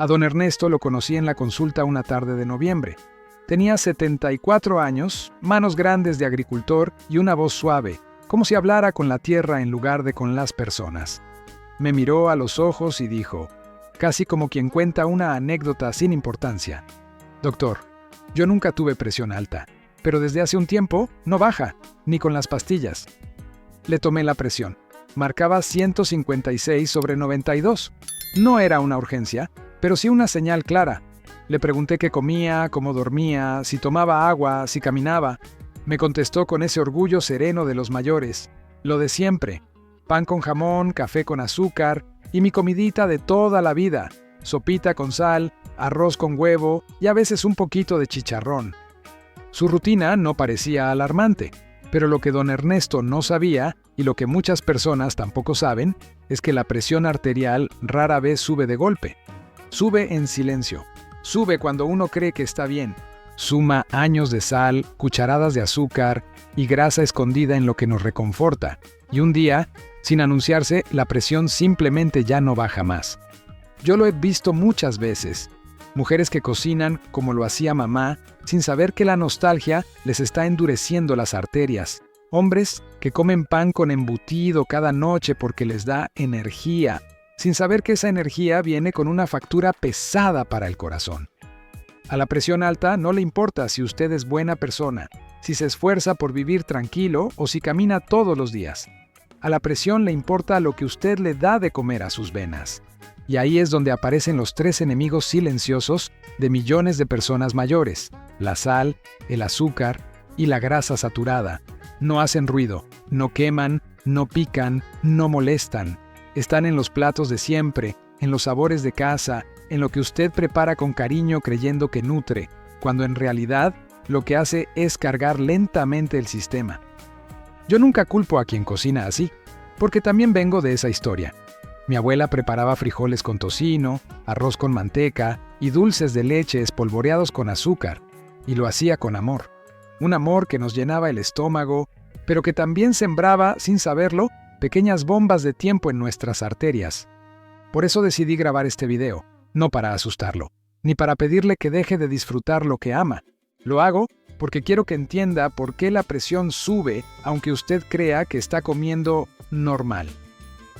A don Ernesto lo conocí en la consulta una tarde de noviembre. Tenía 74 años, manos grandes de agricultor y una voz suave, como si hablara con la tierra en lugar de con las personas. Me miró a los ojos y dijo, casi como quien cuenta una anécdota sin importancia: «Doctor, yo nunca tuve presión alta, pero desde hace un tiempo no baja, ni con las pastillas». Le tomé la presión. Marcaba 156/92. No era una urgencia, pero sí una señal clara. Le pregunté qué comía, cómo dormía, si tomaba agua, si caminaba. Me contestó con ese orgullo sereno de los mayores. Lo de siempre: pan con jamón, café con azúcar y mi comidita de toda la vida: sopita con sal, arroz con huevo y a veces un poquito de chicharrón. Su rutina no parecía alarmante, pero lo que don Ernesto no sabía, y lo que muchas personas tampoco saben, es que la presión arterial rara vez sube de golpe. Sube en silencio. Sube cuando uno cree que está bien. Suma años de sal, cucharadas de azúcar y grasa escondida en lo que nos reconforta. Y un día, sin anunciarse, la presión simplemente ya no baja más. Yo lo he visto muchas veces. Mujeres que cocinan como lo hacía mamá, sin saber que la nostalgia les está endureciendo las arterias. Hombres que comen pan con embutido cada noche porque les da energía, sin saber que esa energía viene con una factura pesada para el corazón. A la presión alta no le importa si usted es buena persona, si se esfuerza por vivir tranquilo o si camina todos los días. A la presión le importa lo que usted le da de comer a sus venas. Y ahí es donde aparecen los 3 enemigos silenciosos de millones de personas mayores: la sal, el azúcar y la grasa saturada. No hacen ruido, no queman, no pican, no molestan. Están en los platos de siempre, en los sabores de casa, en lo que usted prepara con cariño creyendo que nutre, cuando en realidad lo que hace es cargar lentamente el sistema. Yo nunca culpo a quien cocina así, porque también vengo de esa historia. Mi abuela preparaba frijoles con tocino, arroz con manteca y dulces de leche espolvoreados con azúcar, y lo hacía con amor. Un amor que nos llenaba el estómago, pero que también sembraba, sin saberlo, pequeñas bombas de tiempo en nuestras arterias. Por eso decidí grabar este video, no para asustarlo, ni para pedirle que deje de disfrutar lo que ama. Lo hago porque quiero que entienda por qué la presión sube aunque usted crea que está comiendo normal.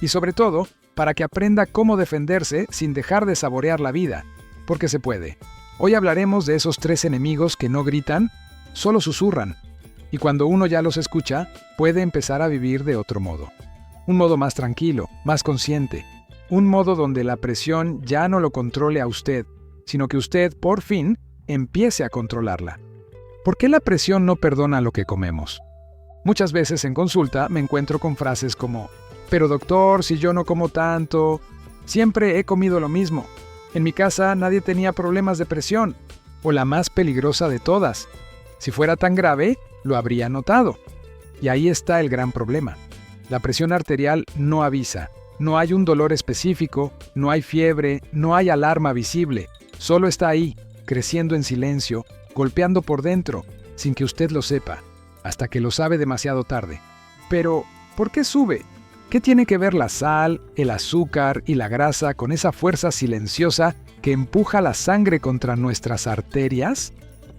Y sobre todo, para que aprenda cómo defenderse sin dejar de saborear la vida, porque se puede. Hoy hablaremos de esos 3 enemigos que no gritan, solo susurran. Y cuando uno ya los escucha, puede empezar a vivir de otro modo. Un modo más tranquilo, más consciente. Un modo donde la presión ya no lo controle a usted, sino que usted, por fin, empiece a controlarla. ¿Por qué la presión no perdona lo que comemos? Muchas veces en consulta me encuentro con frases como: «Pero doctor, si yo no como tanto, siempre he comido lo mismo. En mi casa nadie tenía problemas de presión». O la más peligrosa de todas: «Si fuera tan grave, lo habría notado». Y ahí está el gran problema. La presión arterial no avisa. No hay un dolor específico, no hay fiebre, no hay alarma visible. Solo está ahí, creciendo en silencio, golpeando por dentro, sin que usted lo sepa, hasta que lo sabe demasiado tarde. Pero, ¿por qué sube? ¿Qué tiene que ver la sal, el azúcar y la grasa con esa fuerza silenciosa que empuja la sangre contra nuestras arterias?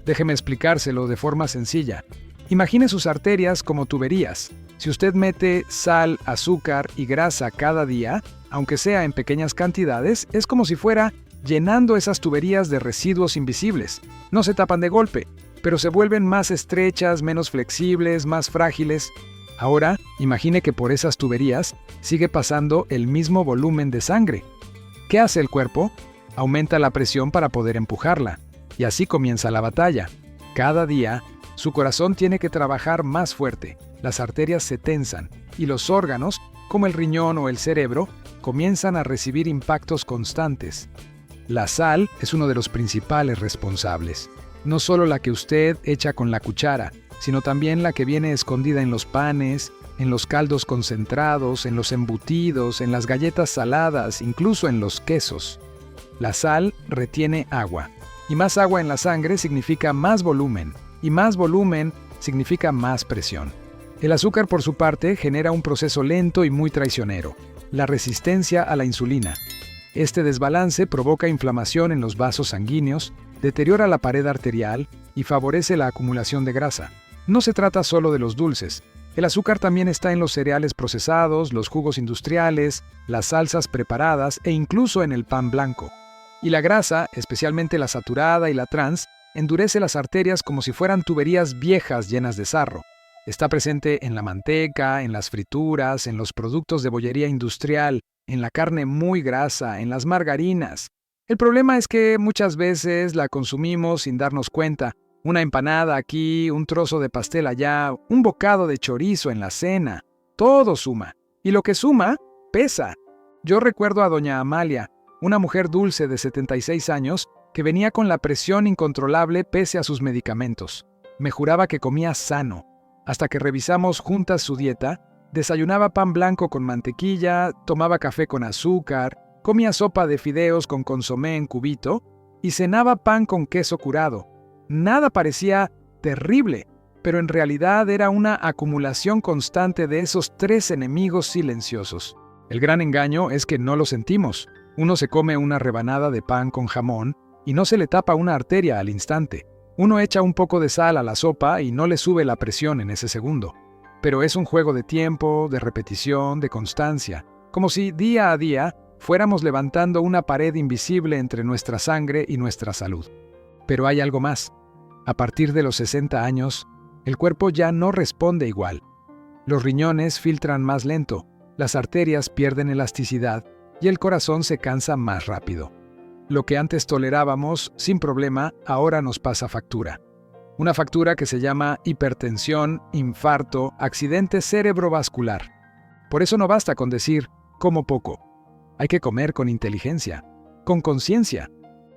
Déjeme explicárselo de forma sencilla. Imagine sus arterias como tuberías. Si usted mete sal, azúcar y grasa cada día, aunque sea en pequeñas cantidades, es como si fuera llenando esas tuberías de residuos invisibles. No se tapan de golpe, pero se vuelven más estrechas, menos flexibles, más frágiles. Ahora, imagine que por esas tuberías sigue pasando el mismo volumen de sangre. ¿Qué hace el cuerpo? Aumenta la presión para poder empujarla. Y así comienza la batalla. Cada día, su corazón tiene que trabajar más fuerte. Las arterias se tensan y los órganos, como el riñón o el cerebro, comienzan a recibir impactos constantes. La sal es uno de los principales responsables. No solo la que usted echa con la cuchara, sino también la que viene escondida en los panes, en los caldos concentrados, en los embutidos, en las galletas saladas, incluso en los quesos. La sal retiene agua, y más agua en la sangre significa más volumen, y más volumen significa más presión. El azúcar, por su parte, genera un proceso lento y muy traicionero: la resistencia a la insulina. Este desbalance provoca inflamación en los vasos sanguíneos, deteriora la pared arterial y favorece la acumulación de grasa. No se trata solo de los dulces. El azúcar también está en los cereales procesados, los jugos industriales, las salsas preparadas e incluso en el pan blanco. Y la grasa, especialmente la saturada y la trans, endurece las arterias como si fueran tuberías viejas llenas de sarro. Está presente en la manteca, en las frituras, en los productos de bollería industrial, en la carne muy grasa, en las margarinas. El problema es que muchas veces la consumimos sin darnos cuenta. Una empanada aquí, un trozo de pastel allá, un bocado de chorizo en la cena. Todo suma. Y lo que suma, pesa. Yo recuerdo a doña Amalia, una mujer dulce de 76 años, que venía con la presión incontrolable pese a sus medicamentos. Me juraba que comía sano. Hasta que revisamos juntas su dieta, desayunaba pan blanco con mantequilla, tomaba café con azúcar, comía sopa de fideos con consomé en cubito y cenaba pan con queso curado. Nada parecía terrible, pero en realidad era una acumulación constante de esos tres enemigos silenciosos. El gran engaño es que no lo sentimos. Uno se come una rebanada de pan con jamón y no se le tapa una arteria al instante. Uno echa un poco de sal a la sopa y no le sube la presión en ese segundo. Pero es un juego de tiempo, de repetición, de constancia, como si día a día fuéramos levantando una pared invisible entre nuestra sangre y nuestra salud. Pero hay algo más. A partir de los 60 años, el cuerpo ya no responde igual. Los riñones filtran más lento, las arterias pierden elasticidad y el corazón se cansa más rápido. Lo que antes tolerábamos sin problema, ahora nos pasa factura. Una factura que se llama hipertensión, infarto, accidente cerebrovascular. Por eso no basta con decir, como poco. Hay que comer con inteligencia, con conciencia,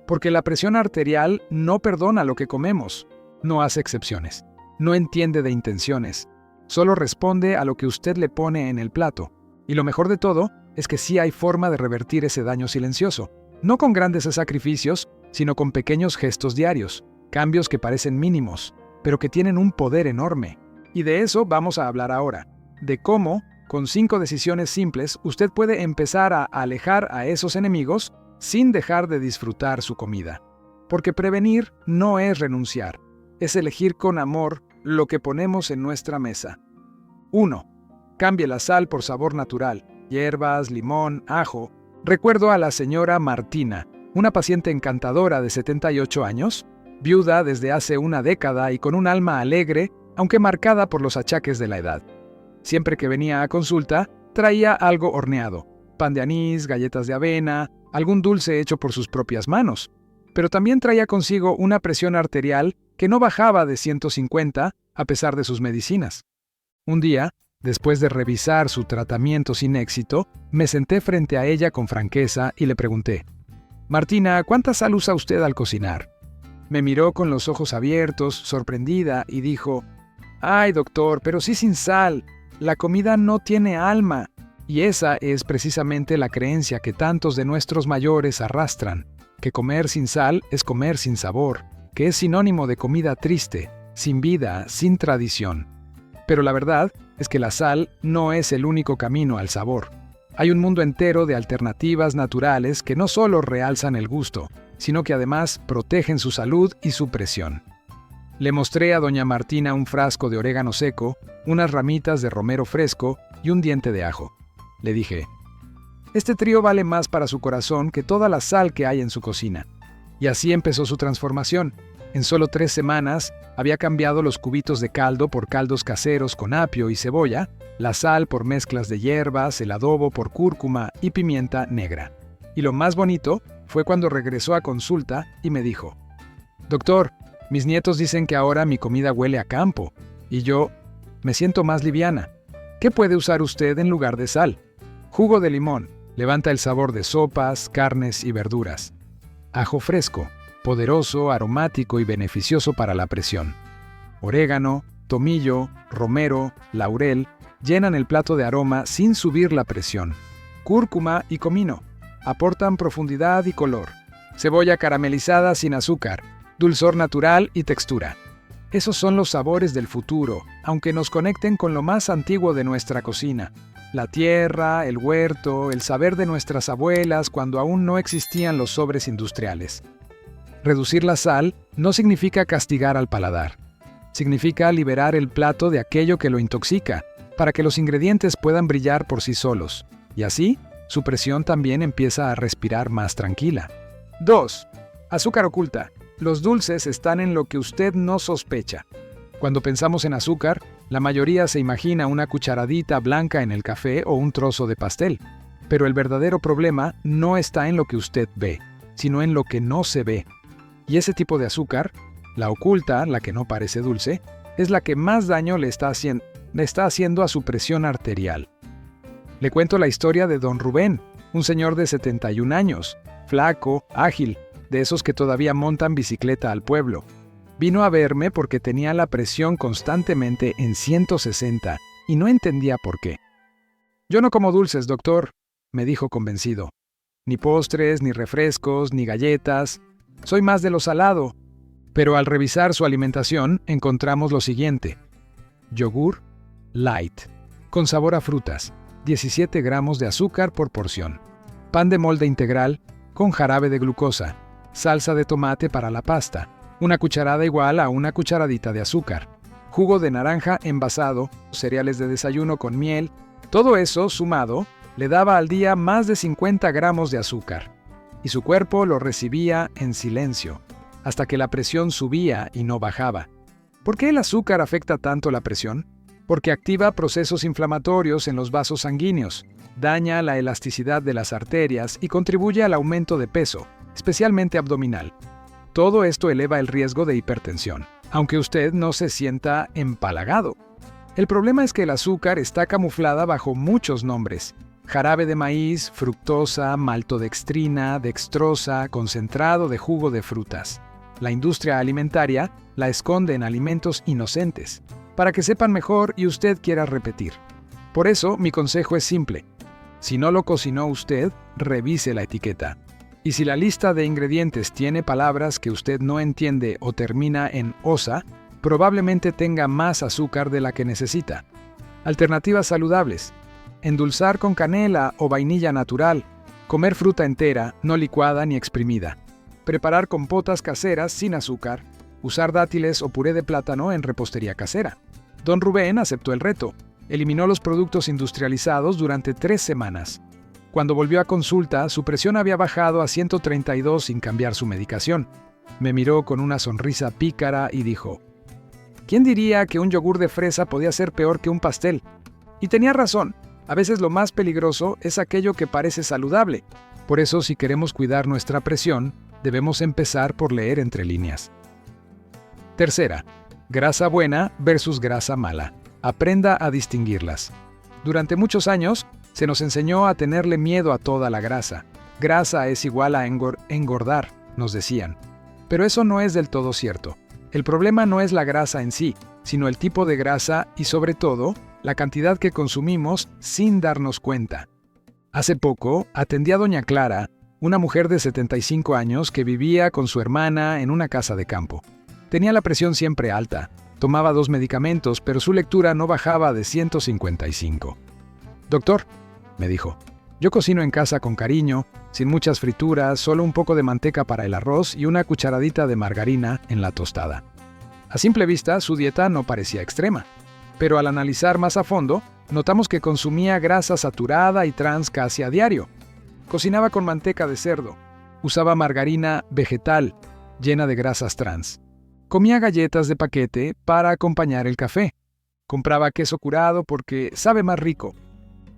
porque la presión arterial no perdona lo que comemos, no hace excepciones, no entiende de intenciones, solo responde a lo que usted le pone en el plato. Y lo mejor de todo es que sí hay forma de revertir ese daño silencioso. No con grandes sacrificios, sino con pequeños gestos diarios, cambios que parecen mínimos, pero que tienen un poder enorme. Y de eso vamos a hablar ahora, de cómo, con 5 decisiones simples, usted puede empezar a alejar a esos enemigos sin dejar de disfrutar su comida. Porque prevenir no es renunciar, es elegir con amor lo que ponemos en nuestra mesa. 1. Cambie la sal por sabor natural, hierbas, limón, ajo. Recuerdo a la señora Martina, una paciente encantadora de 78 años, viuda desde hace una década y con un alma alegre, aunque marcada por los achaques de la edad. Siempre que venía a consulta, traía algo horneado, pan de anís, galletas de avena, algún dulce hecho por sus propias manos. Pero también traía consigo una presión arterial que no bajaba de 150 a pesar de sus medicinas. Un día, después de revisar su tratamiento sin éxito, me senté frente a ella con franqueza y le pregunté: «Martina, ¿cuánta sal usa usted al cocinar?». Me miró con los ojos abiertos, sorprendida, y dijo: «Ay, doctor, pero sí sin sal. La comida no tiene alma». Y esa es precisamente la creencia que tantos de nuestros mayores arrastran, que comer sin sal es comer sin sabor, que es sinónimo de comida triste, sin vida, sin tradición. Pero la verdad es que la sal no es el único camino al sabor. Hay un mundo entero de alternativas naturales que no solo realzan el gusto, sino que además protegen su salud y su presión. Le mostré a doña Martina un frasco de orégano seco, unas ramitas de romero fresco y un diente de ajo. Le dije: «Este trío vale más para su corazón que toda la sal que hay en su cocina». Y así empezó su transformación. En solo 3 semanas había cambiado los cubitos de caldo por caldos caseros con apio y cebolla, la sal por mezclas de hierbas, el adobo por cúrcuma y pimienta negra. Y lo más bonito fue cuando regresó a consulta y me dijo: «Doctor, mis nietos dicen que ahora mi comida huele a campo, y yo me siento más liviana. ¿Qué puede usar usted en lugar de sal?». Jugo de limón, levanta el sabor de sopas, carnes y verduras. Ajo fresco, poderoso, aromático y beneficioso para la presión. Orégano, tomillo, romero, laurel llenan el plato de aroma sin subir la presión. Cúrcuma y comino aportan profundidad y color. Cebolla caramelizada sin azúcar, dulzor natural y textura. Esos son los sabores del futuro, aunque nos conecten con lo más antiguo de nuestra cocina. La tierra, el huerto, el saber de nuestras abuelas cuando aún no existían los sobres industriales. Reducir la sal no significa castigar al paladar. Significa liberar el plato de aquello que lo intoxica, para que los ingredientes puedan brillar por sí solos. Y así, su presión también empieza a respirar más tranquila. 2. Azúcar oculta. Los dulces están en lo que usted no sospecha. Cuando pensamos en azúcar, la mayoría se imagina una cucharadita blanca en el café o un trozo de pastel. Pero el verdadero problema no está en lo que usted ve, sino en lo que no se ve. Y ese tipo de azúcar, la oculta, la que no parece dulce, es la que más daño le está haciendo a su presión arterial. Le cuento la historia de Don Rubén, un señor de 71 años, flaco, ágil, de esos que todavía montan bicicleta al pueblo. Vino a verme porque tenía la presión constantemente en 160 y no entendía por qué. «Yo no como dulces, doctor», me dijo convencido. «Ni postres, ni refrescos, ni galletas. Soy más de lo salado». Pero al revisar su alimentación encontramos lo siguiente: yogur light, con sabor a frutas, 17 gramos de azúcar por porción, pan de molde integral con jarabe de glucosa, salsa de tomate para la pasta, una cucharada igual a una cucharadita de azúcar, jugo de naranja envasado, cereales de desayuno con miel. Todo eso, sumado, le daba al día más de 50 gramos de azúcar. Y su cuerpo lo recibía en silencio, hasta que la presión subía y no bajaba. ¿Por qué el azúcar afecta tanto la presión? Porque activa procesos inflamatorios en los vasos sanguíneos, daña la elasticidad de las arterias y contribuye al aumento de peso, especialmente abdominal. Todo esto eleva el riesgo de hipertensión, aunque usted no se sienta empalagado. El problema es que el azúcar está camuflada bajo muchos nombres: jarabe de maíz, fructosa, maltodextrina, dextrosa, concentrado de jugo de frutas. La industria alimentaria la esconde en alimentos inocentes, para que sepan mejor y usted quiera repetir. Por eso, mi consejo es simple. Si no lo cocinó usted, revise la etiqueta. Y si la lista de ingredientes tiene palabras que usted no entiende o termina en osa, probablemente tenga más azúcar de la que necesita. Alternativas saludables: endulzar con canela o vainilla natural, comer fruta entera, no licuada ni exprimida, preparar compotas caseras sin azúcar, usar dátiles o puré de plátano en repostería casera. Don Rubén aceptó el reto. Eliminó los productos industrializados durante 3 semanas. Cuando volvió a consulta, su presión había bajado a 132 sin cambiar su medicación. Me miró con una sonrisa pícara y dijo: «¿Quién diría que un yogur de fresa podía ser peor que un pastel?». Y tenía razón. A veces lo más peligroso es aquello que parece saludable. Por eso, si queremos cuidar nuestra presión, debemos empezar por leer entre líneas. Tercera, grasa buena versus grasa mala. Aprenda a distinguirlas. Durante muchos años, se nos enseñó a tenerle miedo a toda la grasa. Grasa es igual a engordar, nos decían. Pero eso no es del todo cierto. El problema no es la grasa en sí, sino el tipo de grasa y, sobre todo, la cantidad que consumimos sin darnos cuenta. Hace poco atendí a doña Clara, una mujer de 75 años que vivía con su hermana en una casa de campo. Tenía la presión siempre alta, tomaba 2 medicamentos, pero su lectura no bajaba de 155. «Doctor», me dijo, «yo cocino en casa con cariño, sin muchas frituras, solo un poco de manteca para el arroz y una cucharadita de margarina en la tostada». A simple vista, su dieta no parecía extrema, pero al analizar más a fondo, notamos que consumía grasa saturada y trans casi a diario. Cocinaba con manteca de cerdo, usaba margarina vegetal llena de grasas trans. Comía galletas de paquete para acompañar el café. Compraba queso curado porque sabe más rico.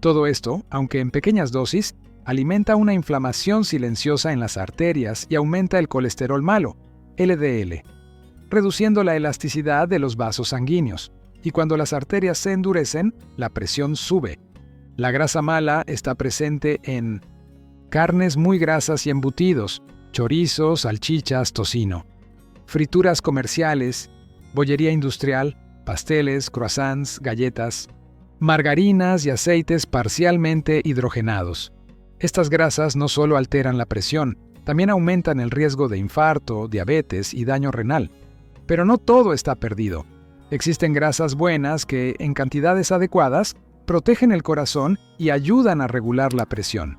Todo esto, aunque en pequeñas dosis, alimenta una inflamación silenciosa en las arterias y aumenta el colesterol malo, LDL, reduciendo la elasticidad de los vasos sanguíneos. Y cuando las arterias se endurecen, la presión sube. La grasa mala está presente en carnes muy grasas y embutidos, chorizo, salchichas, tocino, frituras comerciales, bollería industrial, pasteles, croissants, galletas, margarinas y aceites parcialmente hidrogenados. Estas grasas no solo alteran la presión, también aumentan el riesgo de infarto, diabetes y daño renal. Pero no todo está perdido. Existen grasas buenas que, en cantidades adecuadas, protegen el corazón y ayudan a regular la presión.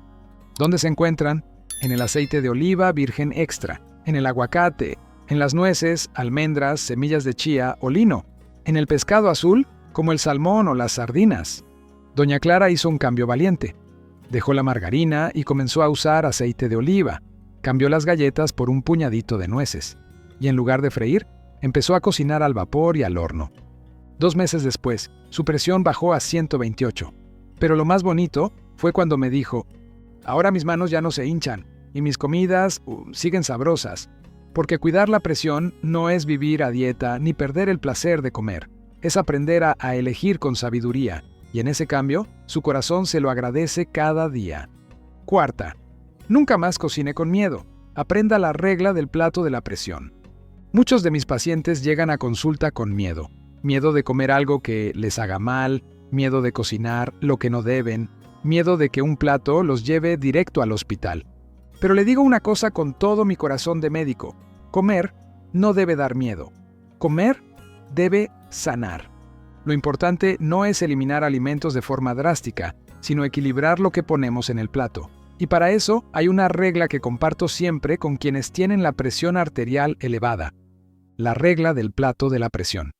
¿Dónde se encuentran? En el aceite de oliva virgen extra, en el aguacate, en las nueces, almendras, semillas de chía o lino, en el pescado azul como el salmón o las sardinas. Doña Clara hizo un cambio valiente. Dejó la margarina y comenzó a usar aceite de oliva. Cambió las galletas por un puñadito de nueces. Y en lugar de freír, empezó a cocinar al vapor y al horno. 2 meses después, su presión bajó a 128. Pero lo más bonito fue cuando me dijo: ahora mis manos ya no se hinchan y mis comidas siguen sabrosas. Porque cuidar la presión no es vivir a dieta ni perder el placer de comer. Es aprender a elegir con sabiduría. Y en ese cambio, su corazón se lo agradece cada día. Cuarta, nunca más cocine con miedo. Aprenda la regla del plato de la presión. Muchos de mis pacientes llegan a consulta con miedo. Miedo de comer algo que les haga mal, miedo de cocinar lo que no deben, miedo de que un plato los lleve directo al hospital. Pero le digo una cosa con todo mi corazón de médico: comer no debe dar miedo. Comer debe sanar. Lo importante no es eliminar alimentos de forma drástica, sino equilibrar lo que ponemos en el plato. Y para eso hay una regla que comparto siempre con quienes tienen la presión arterial elevada: la regla del plato de la presión.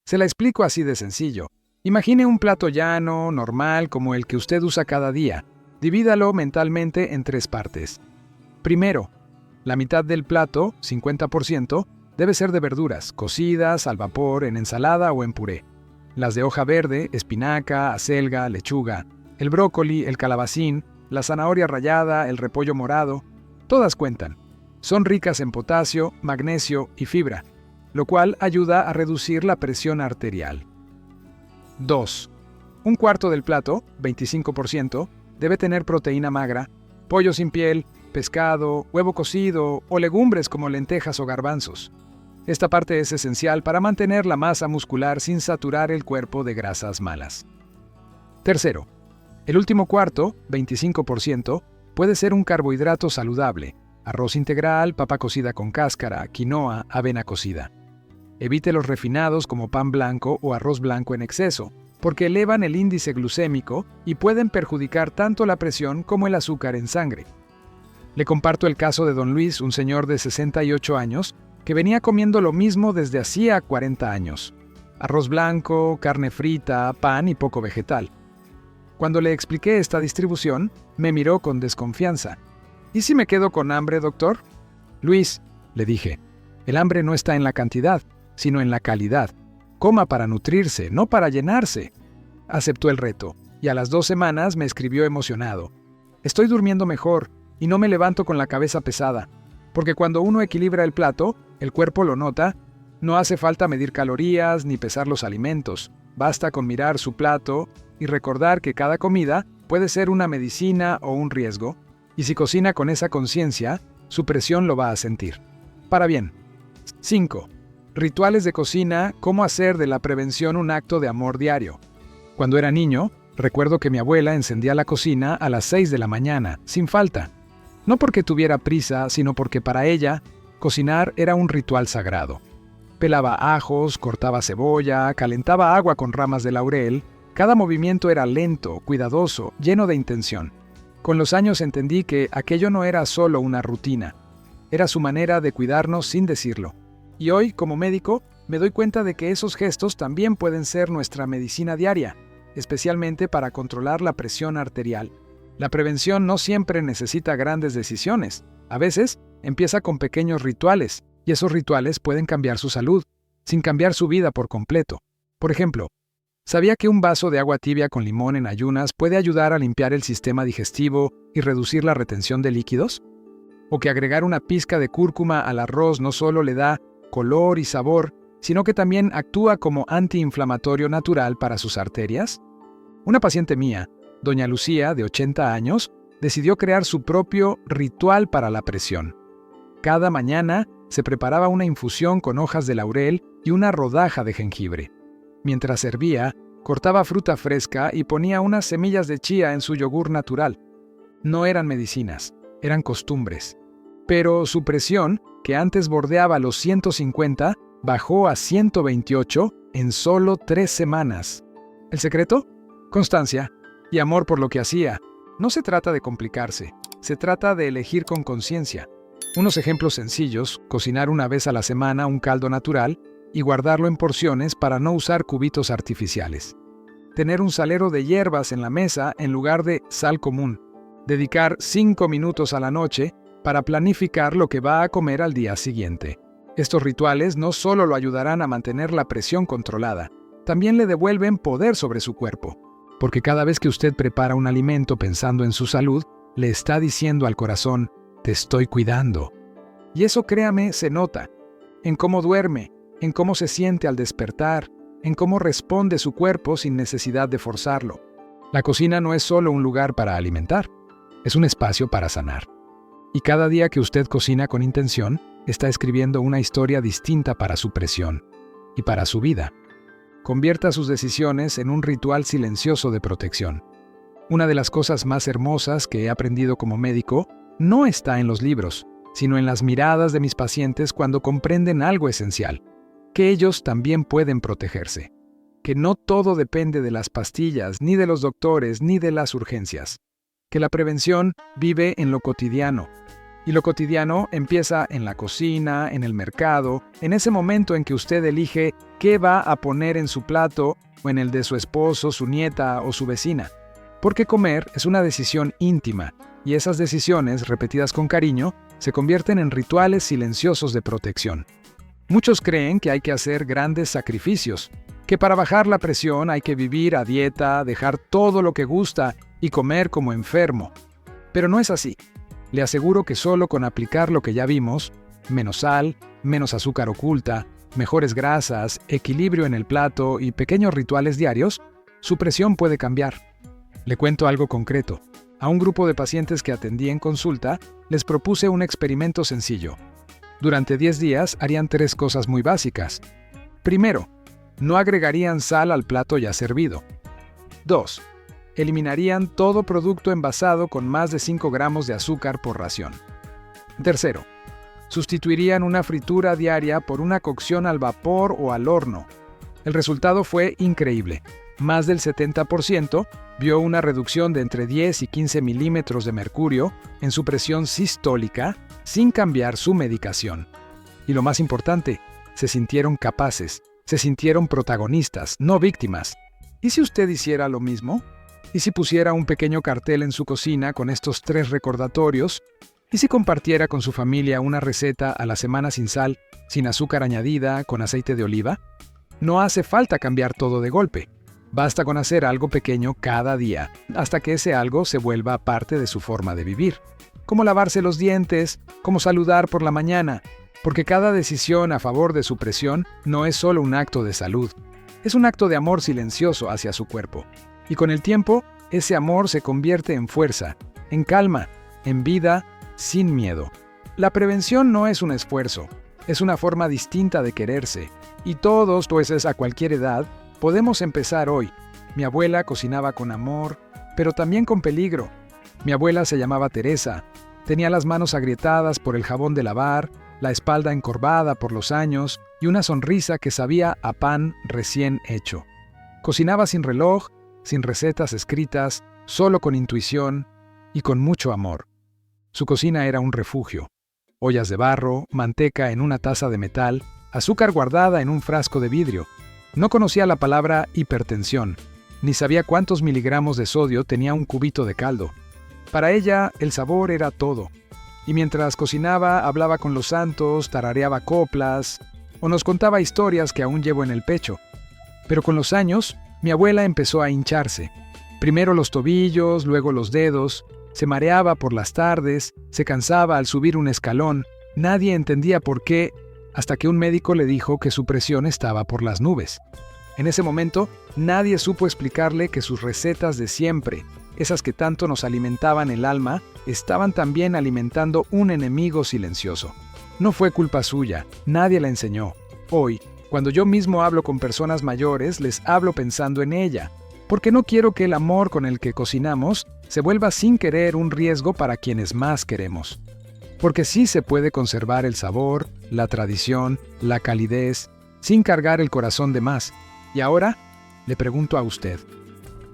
Se la explico así de sencillo. Imagine un plato llano, normal, como el que usted usa cada día. Divídalo mentalmente en 3 partes. Primero, la mitad del plato, 50%, debe ser de verduras, cocidas, al vapor, en ensalada o en puré. Las de hoja verde, espinaca, acelga, lechuga, el brócoli, el calabacín, la zanahoria rallada, el repollo morado, todas cuentan. Son ricas en potasio, magnesio y fibra, lo cual ayuda a reducir la presión arterial. 2. Un cuarto del plato, 25%, debe tener proteína magra, pollo sin piel, pescado, huevo cocido o legumbres como lentejas o garbanzos. Esta parte es esencial para mantener la masa muscular sin saturar el cuerpo de grasas malas. Tercero, el último cuarto, 25%, puede ser un carbohidrato saludable: arroz integral, papa cocida con cáscara, quinoa, avena cocida. Evite los refinados como pan blanco o arroz blanco en exceso, porque elevan el índice glucémico y pueden perjudicar tanto la presión como el azúcar en sangre. Le comparto el caso de don Luis, un señor de 68 años, que venía comiendo lo mismo desde hacía 40 años. Arroz blanco, carne frita, pan y poco vegetal. Cuando le expliqué esta distribución, me miró con desconfianza. ¿Y si me quedo con hambre, doctor? Luis, le dije, el hambre no está en la cantidad, sino en la calidad. Coma para nutrirse, no para llenarse. Aceptó el reto, y a las 2 semanas me escribió emocionado: estoy durmiendo mejor y no me levanto con la cabeza pesada. Porque cuando uno equilibra el plato, el cuerpo lo nota. No hace falta medir calorías ni pesar los alimentos. Basta con mirar su plato y recordar que cada comida puede ser una medicina o un riesgo. Y si cocina con esa conciencia, su presión lo va a sentir. Para bien. 5. Rituales de cocina: cómo hacer de la prevención un acto de amor diario. Cuando era niño, recuerdo que mi abuela encendía la cocina a las 6 de la mañana, sin falta. No porque tuviera prisa, sino porque para ella, cocinar era un ritual sagrado. Pelaba ajos, cortaba cebolla, calentaba agua con ramas de laurel. Cada movimiento era lento, cuidadoso, lleno de intención. Con los años entendí que aquello no era solo una rutina. Era su manera de cuidarnos sin decirlo. Y hoy, como médico, me doy cuenta de que esos gestos también pueden ser nuestra medicina diaria, especialmente para controlar la presión arterial. La prevención no siempre necesita grandes decisiones. A veces, empieza con pequeños rituales, y esos rituales pueden cambiar su salud, sin cambiar su vida por completo. Por ejemplo, ¿sabía que un vaso de agua tibia con limón en ayunas puede ayudar a limpiar el sistema digestivo y reducir la retención de líquidos? ¿O que agregar una pizca de cúrcuma al arroz no solo le da color y sabor, sino que también actúa como antiinflamatorio natural para sus arterias? Una paciente mía, doña Lucía, de 80 años, decidió crear su propio ritual para la presión. Cada mañana se preparaba una infusión con hojas de laurel y una rodaja de jengibre. Mientras servía, cortaba fruta fresca y ponía unas semillas de chía en su yogur natural. No eran medicinas, eran costumbres. Pero su presión, que antes bordeaba los 150, bajó a 128 en solo 3 semanas. ¿El secreto? constancia y amor por lo que hacía. No se trata de complicarse, se trata de elegir con conciencia. Unos ejemplos sencillos: cocinar una vez a la semana un caldo natural y guardarlo en porciones para no usar cubitos artificiales. Tener un salero de hierbas en la mesa en lugar de sal común. Dedicar 5 minutos a la noche para planificar lo que va a comer al día siguiente. Estos rituales no solo lo ayudarán a mantener la presión controlada, también le devuelven poder sobre su cuerpo, porque cada vez que usted prepara un alimento pensando en su salud, le está diciendo al corazón: te estoy cuidando. Y eso, créame, se nota en cómo duerme, en cómo se siente al despertar, en cómo responde su cuerpo sin necesidad de forzarlo. La cocina no es solo un lugar para alimentar, es un espacio para sanar. Y cada día que usted cocina con intención, está escribiendo una historia distinta para su presión y para su vida. Convierta sus decisiones en un ritual silencioso de protección. Una de las cosas más hermosas que he aprendido como médico no está en los libros, sino en las miradas de mis pacientes cuando comprenden algo esencial: que ellos también pueden protegerse, que no todo depende de las pastillas, ni de los doctores, ni de las urgencias, que la prevención vive en lo cotidiano. Y lo cotidiano empieza en la cocina, en el mercado, en ese momento en que usted elige qué va a poner en su plato o en el de su esposo, su nieta o su vecina. Porque comer es una decisión íntima, y esas decisiones, repetidas con cariño, se convierten en rituales silenciosos de protección. Muchos creen que hay que hacer grandes sacrificios, que para bajar la presión hay que vivir a dieta, dejar todo lo que gusta y comer como enfermo. Pero no es así. Le aseguro que solo con aplicar lo que ya vimos: menos sal, menos azúcar oculta, mejores grasas, equilibrio en el plato y pequeños rituales diarios, su presión puede cambiar. Le cuento algo concreto. A un grupo de pacientes que atendí en consulta, les propuse un experimento sencillo. Durante 10 días harían 3 cosas muy básicas. Primero, no agregarían sal al plato ya servido. 2. Eliminarían todo producto envasado con más de 5 gramos de azúcar por ración. Tercero, sustituirían una fritura diaria por una cocción al vapor o al horno. El resultado fue increíble. Más del 70% vio una reducción de entre 10 y 15 milímetros de mercurio en su presión sistólica sin cambiar su medicación. Y lo más importante, se sintieron capaces, se sintieron protagonistas, no víctimas. ¿Y si usted hiciera lo mismo? ¿Y si pusiera un pequeño cartel en su cocina con estos 3 recordatorios? ¿Y si compartiera con su familia una receta a la semana sin sal, sin azúcar añadida, con aceite de oliva? No hace falta cambiar todo de golpe. Basta con hacer algo pequeño cada día, hasta que ese algo se vuelva parte de su forma de vivir. Como lavarse los dientes, como saludar por la mañana, porque cada decisión a favor de su presión no es solo un acto de salud, es un acto de amor silencioso hacia su cuerpo. Y con el tiempo, ese amor se convierte en fuerza, en calma, en vida, sin miedo. La prevención no es un esfuerzo, es una forma distinta de quererse. Y todos, pues a cualquier edad, podemos empezar hoy. Mi abuela cocinaba con amor, pero también con peligro. Mi abuela se llamaba Teresa. Tenía las manos agrietadas por el jabón de lavar, la espalda encorvada por los años y una sonrisa que sabía a pan recién hecho. Cocinaba sin reloj, sin recetas escritas, solo con intuición y con mucho amor. Su cocina era un refugio. Ollas de barro, manteca en una taza de metal, azúcar guardada en un frasco de vidrio. No conocía la palabra hipertensión, ni sabía cuántos miligramos de sodio tenía un cubito de caldo. Para ella, el sabor era todo. Y mientras cocinaba, hablaba con los santos, tarareaba coplas, o nos contaba historias que aún llevo en el pecho. Pero con los años, mi abuela empezó a hincharse. Primero los tobillos, luego los dedos. Se mareaba por las tardes, se cansaba al subir un escalón. Nadie entendía por qué, hasta que un médico le dijo que su presión estaba por las nubes. En ese momento, nadie supo explicarle que sus recetas de siempre, esas que tanto nos alimentaban el alma, estaban también alimentando un enemigo silencioso. No fue culpa suya, nadie la enseñó. Hoy, cuando yo mismo hablo con personas mayores, les hablo pensando en ella, porque no quiero que el amor con el que cocinamos se vuelva sin querer un riesgo para quienes más queremos. Porque sí se puede conservar el sabor, la tradición, la calidez, sin cargar el corazón de más. Y ahora, le pregunto a usted,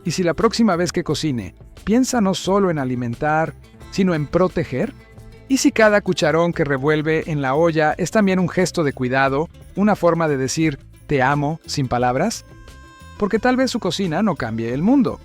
Y si la próxima vez que cocine, piensa no solo en alimentar, sino en proteger. ¿Y si cada cucharón que revuelve en la olla es también un gesto de cuidado, una forma de decir te amo sin palabras? Porque tal vez su cocina no cambie el mundo,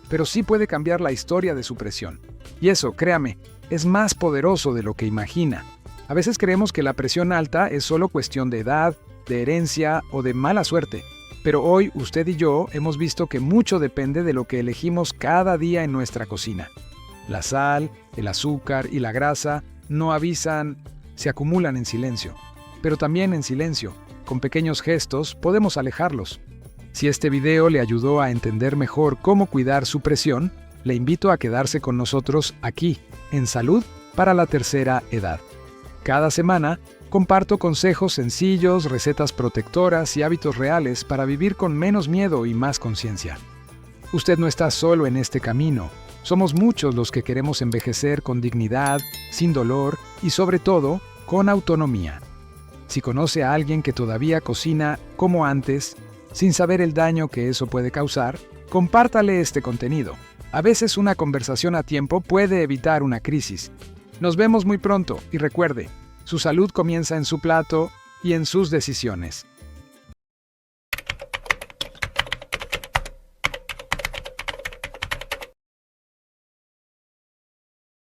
pero sí puede cambiar la historia de su presión. Y eso, créame, es más poderoso de lo que imagina. A veces creemos que la presión alta es solo cuestión de edad, de herencia o de mala suerte. Pero hoy usted y yo hemos visto que mucho depende de lo que elegimos cada día en nuestra cocina. La sal, el azúcar y la grasa no avisan, se acumulan en silencio. Pero también en silencio, con pequeños gestos, podemos alejarlos. Si este video le ayudó a entender mejor cómo cuidar su presión, le invito a quedarse con nosotros aquí, en Salud para la Tercera Edad. Cada semana, comparto consejos sencillos, recetas protectoras y hábitos reales para vivir con menos miedo y más conciencia. Usted no está solo en este camino. Somos muchos los que queremos envejecer con dignidad, sin dolor y sobre todo, con autonomía. Si conoce a alguien que todavía cocina como antes, sin saber el daño que eso puede causar, compártale este contenido. A veces una conversación a tiempo puede evitar una crisis. Nos vemos muy pronto y recuerde, su salud comienza en su plato y en sus decisiones.